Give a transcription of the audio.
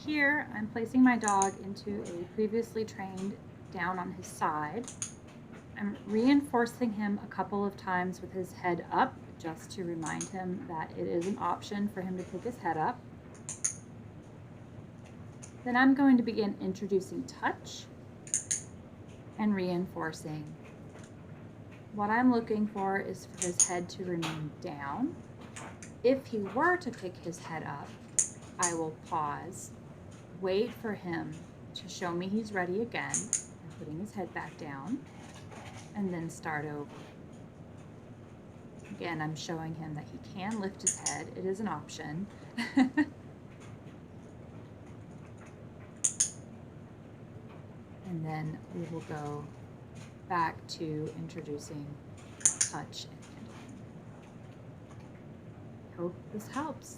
Here, I'm placing my dog into a previously trained down on his side. I'm reinforcing him a couple of times with his head up, just to remind him that it is an option for him to pick his head up. Then I'm going to begin introducing touch and reinforcing. What I'm looking for is for his head to remain down. If he were to pick his head up, I will pause, wait for him to show me he's ready again by putting his head back down, and then start over. Again, I'm showing him that he can lift his head. It is an option. And then we will go back to introducing touch and handling. Hope this helps.